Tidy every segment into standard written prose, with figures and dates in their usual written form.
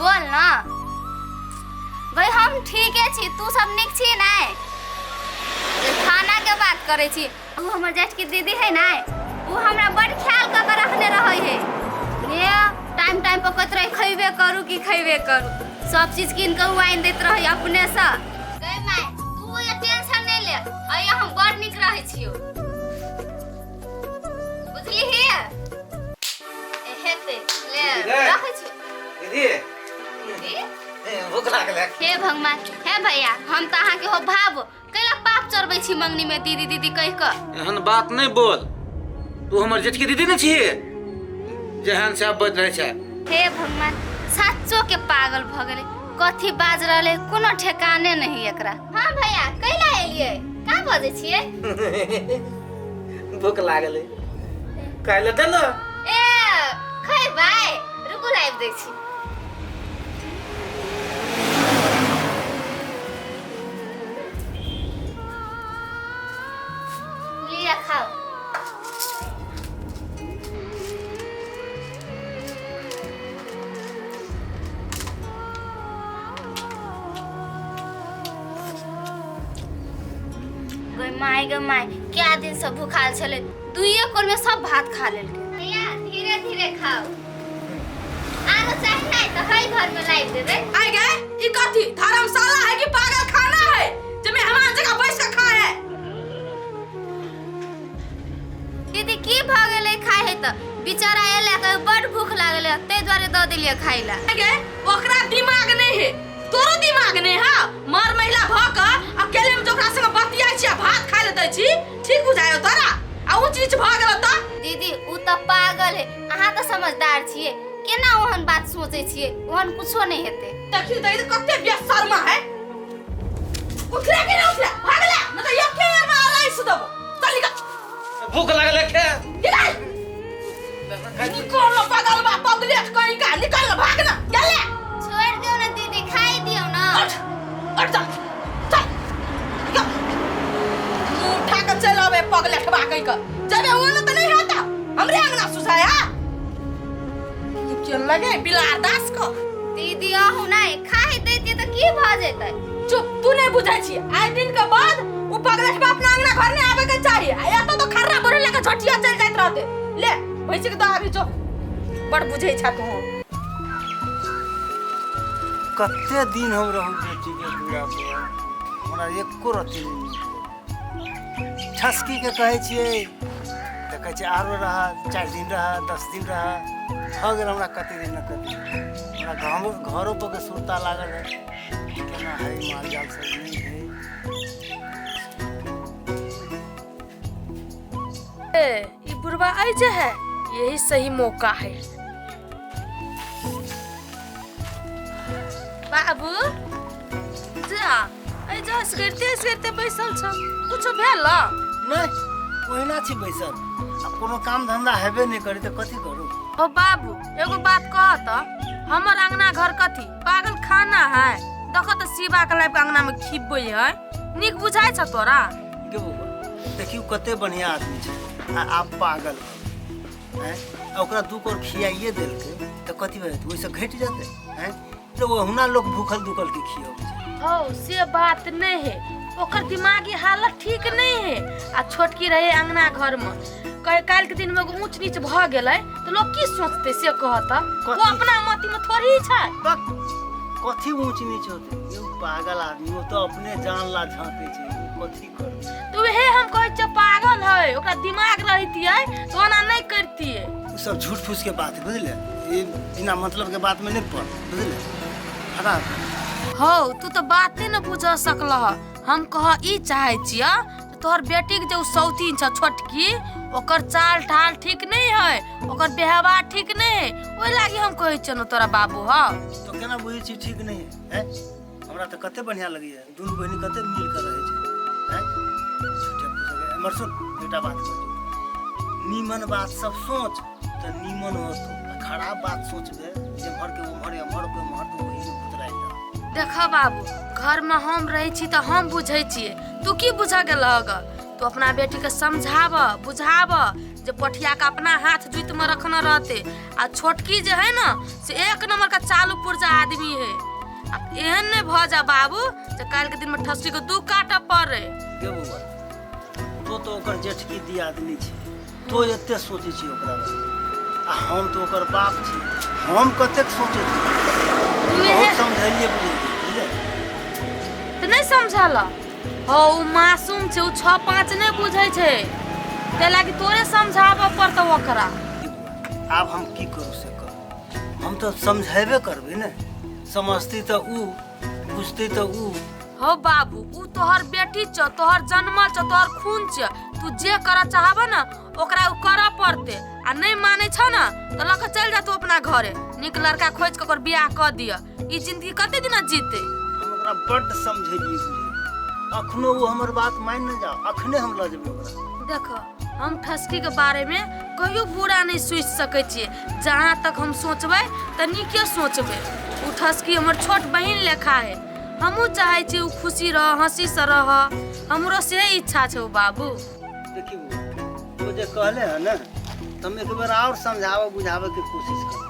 बोल ना भाई हम ठीक है छी तू सब निक छी ना खाना के बात करे छी उ हमर जेठ की दीदी है ना उ हमरा बड़ ख्याल क के रखने रहै है ये टाइम टाइम पर कहत रही खइबे करू कि खइबे करू सब चीज किन के वाइन देत रही अपने से गई माय तू ये टेंशन नहीं ले आया हम बड़ निक रहै छियो बुझली है एहे पे ले रखै छी दीदी दीदी भूख लागल हे भगवान हे भैया हम त अहाँ के हो भाव कैला पाप चढ़बै छी मंगनी में दीदी दीदी कह क एहन बात नहीं बोल तू हमर जेठ की दीदी न छी जहन से अब बज रहे छै हे भगवान सच्चो के पागल भ गेले कथी बाज रहले कोनो ठेकाने नहीं एकरा हां भैया कैला एलिए का बजे छिए भूख लागल काइले दे न ए खै भाई रुकु लाइव देख छी लिया खाओ गे माय क्या दिन से भूखाल छले दुइये कोर में सब भात खा लेलके भैया धीरे धीरे खाओ आनो चाहि नहीं तो हई घर में लाइव देबे आइ गए ई कथी धर्मशाला है कि पागल खाना है जे में हमार जगह बैठ के खाए है दीदी की भ गेलै खाए है त बेचारा एले के बड़ भूख लागले तै द्वारे द देलिए खाइला आइ गए ओकरा दिमाग नहीं है तोरो दिमाग नहीं है मर महिला भ क अकेले में जोकरा संग बतियाइ छी भात खाइ ले दै छी ठीक बुझायो तोरा आ उ चीज भ गेल त दीदी उ त पागल है अहाँ त समझदार छिए केना ओहन बात सोचै छिए ओहन कुछो नहीं हेते देखियो त ई कते बेशर्मा है उठले के ना उठले भागले न त यके में आलाई सुदब चली ग भूख लागल खे निकल पागल बा पगलेट कहीं का निकल भाग ना चले छोड़ दियो ना दीदी खाई दियो ना उठ चल चल उठा के चलो बे पगलेट बा कहीं का जबे वो तो नहीं होता हमरे अंगना सुसाया क्यों लगे बिलार दास को दीदी आहू नहीं खाई देती त की भ जेतै चुप तू नहीं बुझाई छी आइ दिन के बाद उ पगलेट बा अपना अंगना घर में आवे के चाहिए या तो खर्रा बोले लेके झटिया चल जात रहते ले भैंस के तो आबी जो बड़ बुझै छा तू कते दिन हम रहू बेटी के पूरा पूरा हमरा एको रति नहीं ठसकी के कहै छियै त कहै छै आरो रहा 4 दिन रहा 10 दिन रहा हो गेल हमरा कते दिन न कते हमरा घरों पर के सुरता लागल है केना है माल जाल सब नहीं है ये बुढ़वा आई जे है यही सही मौका है बाबू जा आई जा करते बैसल छ कुछ भेल नहीं ओहिना छी बैसल अब कोनो काम धंधा हेबे नहीं करी त कथि करू ओ बाबू एगो बात कह त हमर अंगना घर कथी पागल खाना है देख त शिवा के लाइफ अंगना में खिबबै है निक बुझाय छ तोरा गे बउआ देखियो कते बढ़िया आदमी छै आप पागल हैं ओकरा दू कोर खियाइए देलके त कथि भेत ओइसे घट जाते हैं तो हुना लोग भूखल दुखल के खियाउ हो से बात नहीं है ओकर दिमागी हालत ठीक नहीं है आ छोटकी रहे अंगना घर में कहे काल के दिन में ऊंच नीच भ गेलै तो लोग की सोचते से कहता वो अपना मति में थोड़ी छै कथि ऊंच नीच होते ये पागल आदमी वो तो अपने जान ला झांके छै कथि कर तो हे हम कहै छ पागल है ओकरा दिमाग रहतियै तो ओना नहीं करतियै सब झूठ फूस के बात है बुझले ये बिना मतलब के बात में नहीं पड़ बुझले हटा हो तू तो बाते न बुझ सकलह हम कह ई चाहे छिया तोहर बेटी के जो सौतीन छ छोटकी ओकर चाल ढाल ठीक नहीं है ओकर व्यवहार ठीक नहीं है ओइ लागी हम कहै छ न तोरा बाबू ह तो केना बुझै छी ठीक नहीं है हमरा त कते बढ़िया लगी है दुनु बहिनी कते मिल कर रहे छै हैं छुटे पुछे मर सुन बेटा बात कर नीमन बात सब सोच त नीमन हो तो खराब बात सोचबे जे भर के मर के मर तो वही में खुदराई देख बाबू घर में हम रहे छी त हम बुझै छिए तू की बुझा गेल तू अपना बेटी के समझाव बुझाव जो पठिया का अपना हाथ जुत में रखना रहते। आ छोटकी जो है ना से एक नंबर का चालू पुर्जा आदमी है। एहन नहीं भ जा बाबू जो काल के दिन में ठसकी को दू काटा पड़े। गे बउआ तो ओकर जेठकी दियादनी छै, तो एते सोचे छी ओकरा बारे। आ हम तो ओकर बाप छी, हम कतेक सोचे छी। बहुत समझाइए बुझलिए तो नहीं समझल हो उ मासूम छे, उ 6-5 नहीं बुझे छे, ते लागी तोरे समझाबे पड़तो ओकरा। आब हम की करू से करू, हम तो समझेबे करबे ने। समझती तो उ, बुझती तो उ। हो बाबू उ तोहर बेटी छ, तोहर जन्मल छ, तोहर खून छ। तू जे करा चाहबे ना ओकरा उ करा पड़ते। आ नहीं माने छ ना तो लक चल जा तू अपना घरे, निक लड़का खोज के ओकर बियाह कर दिया। ई जिंदगी कते दिन जीते। हम ओकरा बड्ड समझेलिए बुझलिए, अखनो वो हमर बात मान न जाओ, अखने हम ल जेबे ओकरा। देखो हम ठसकी के बारे में कहियो बुरा नहीं सोच सके छिए। जहाँ तक हम सोचबे त नीके सोचबे। उ ठसकी हमर छोट बहिन लेखा है। हमहू चाहे छी उ खुशी रह, हंसी से रह। हमरो से इच्छा छे बाबू। देखी वो जे कहले है ना, तुम एक बार और समझावे बुझावे के कोशिश कर।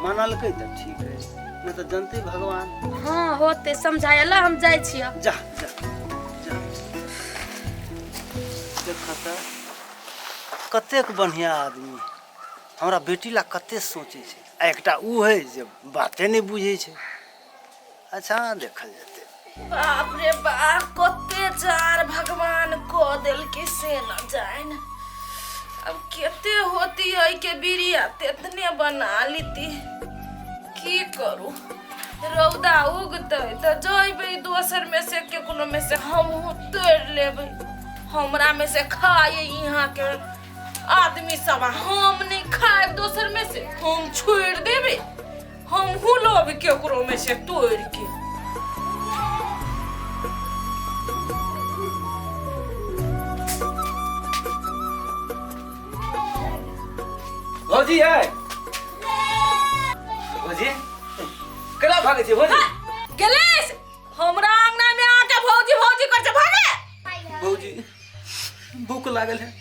मानल के त ठीक है, नहीं तो जनते भगवान। हाँ होते समझायला हम जाय छिए। जा जा जा। देखता कतेक बढ़िया आदमी, हमरा बेटी ला कते सोचे छे। आ एकटा उ है जे बाते नहीं बुझे छे। अच्छा देखल जते। बाप रे बाप कते चार भगवान को दिल के से न जाए न। अब केते होती है के बिरिया तेतने बना लीती। की करू, रौदा उगते तो जइबे दोसर में से के कोनो में से हम तोड़ लेबे। हमरा में से खाए यहाँ के आदमी सब, हम नहीं खाए दोसर में से, हम छोड़ देबे। हम हुलब केकरो में से तोड़ के। भौजी है भौजी केला भागे छे भौजी। गलेश हमरा अंगना में आके भौजी भौजी कर छे भागे। भौजी भूख लागल है,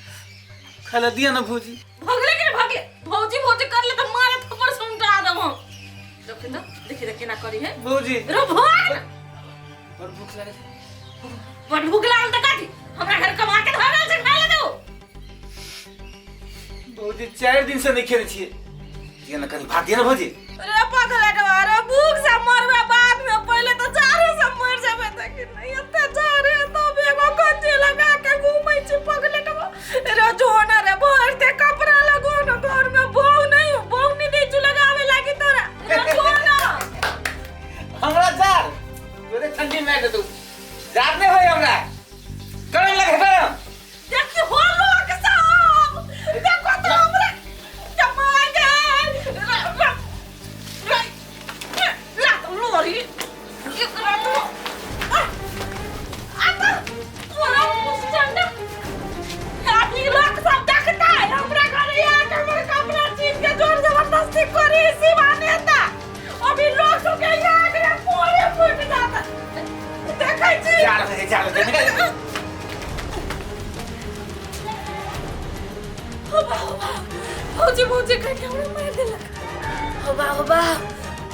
खाला दिया ना भौजी। भगले के भागे, भौजी भौजी कर ले तो मारे थप्पड़ सुंटा देबो। देखि देखि ना करी है भौजी। रो भाग। और भूख लागल है, बड़ भूख लागल त काटी हमरा घर कमा के धरल से खा ले दो। भौजी 4 दिन से नहीं खेले छिए, ये ना कहीं भाग दिया ना भौजी। अरे पगला के मारे भूख से मरबे बाद में, पहले तो जारे से मर जाबे त कि नहीं एते जारे तो बेगो कच्चे लगा के घूमै छी पगले के। रे जोना रे भरते कपड़ा लगो न घर में, बहु नहीं दे चु लगावे लागी तोरा। रे जोना हमरा जार तोरे ठंडी में दे तू जार नहीं होय हमरा करम लगे करम। देखी हो लोग सब देखो तो हमरे जमा गए ला तो लोरी एकरा तो आता पूरा मुस्टंडा आदमी लोग सब देखता है हमरा घर आके हमर कपड़ा छीन के जोर जबरदस्ती करी इसी बहाने था। अभी लोग सब के यहाँ के पूरे फूट जाता देखै छी। जार दे निकल। भौजी भौजी करके हमरा मार देलक। होबा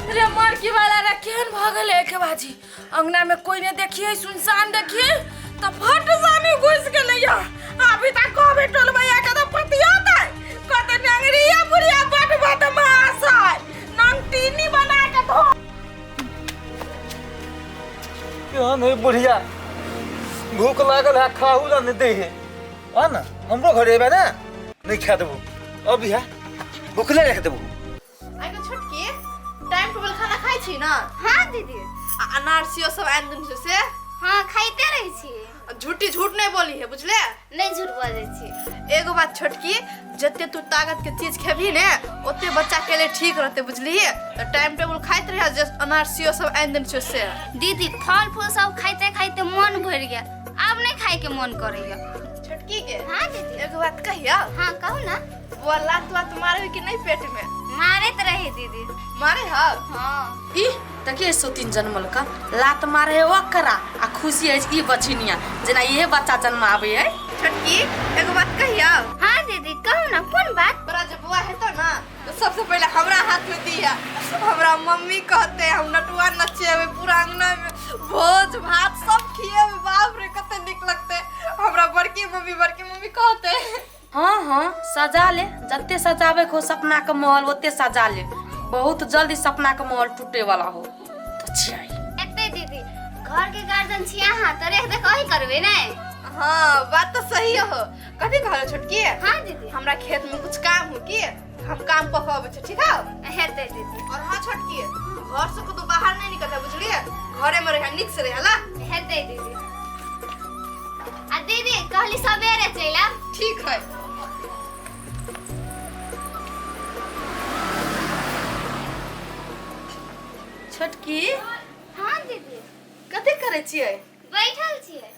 रे मरकी वाला रे केहन भागल है के बाजी। अंगना में कोई ने देखिए, सुनसान देखिए तो फट जानी घुस गेले या। अभी तक कोबे टोलबैया के तो पति होता है कत नंगरिया बुढ़िया बट मास है नंगटीनी बना के धो। क्यों नहीं बुढ़िया भूख लागल है, खाहू ला नहीं दे है। आ ना हमरो घर एबे ना नहीं खा देबो। अभी है भूखले रख देबो। आइको छोटकी टाइम टेबल खाना खाइ छी ना? हाँ दीदी। अनार सेव सब आनि देने से हाँ खाइते रही छी। झूठी झूठ नहीं बोली है बुझले। नहीं झूठ बोले छी। एगो बात छोटकी, जते तू ताकत के चीज खेबी ने ओते बच्चा के लिए ठीक रहते बुझली। तो टाइम टेबल खाइत रह, जे अनार सेव सब आनि देने से। दीदी फल फूल सब खाइते खाइते मन भर गया, अब नहीं खाए के मन करेगा। छोटकी के हाँ दीदी। एगो बात कहिया। हाँ कहो ना। वो लात वात मारे कि नहीं पेट में? मारे तो रही दीदी। मारे हा? हाँ। ई देखिए सौतीन जन्मल का लात मारे है ओकरा आ खुशी है ई बछिनिया जेना ये बच्चा जन्मावे है। छोटकी एगो बात कहिया। हाँ दीदी कहो ना कौन बात। बड़ा जब बुआ है तो ना तो सबसे पहले हमरा हाथ में दिया। हमरा मम्मी कहते हैं हम नटुआ नचे हुए पूरा अंगना में भोज भात सब खिए हुए। बाप रे कते निक लगते। हमरा बड़की मम्मी कहते हैं। हाँ सजा ले जत्ते सजावे को सपना का महल ओते सजा ले। बहुत जल्दी सपना का महल टूटे वाला हो तो छियाई। एते दीदी घर के गार्डन छिया हां तो रेख देख वही करबे ना। हाँ बात तो सही हो। कथी कहलो छोटकी। हाँ दीदी हमरा खेत में कुछ काम हो की हम काम पकावे छ ठीक है। हेते दीदी। और हाँ छोटकी घर से तो बाहर नहीं निकलता बुझलिए। घरे में रह निक से रहला। हेते दीदी। आ दीदी कहली सवेरे चला। ठीक है। छोटकी हाँ दीदी कथी करे छिए। बैठल छिए।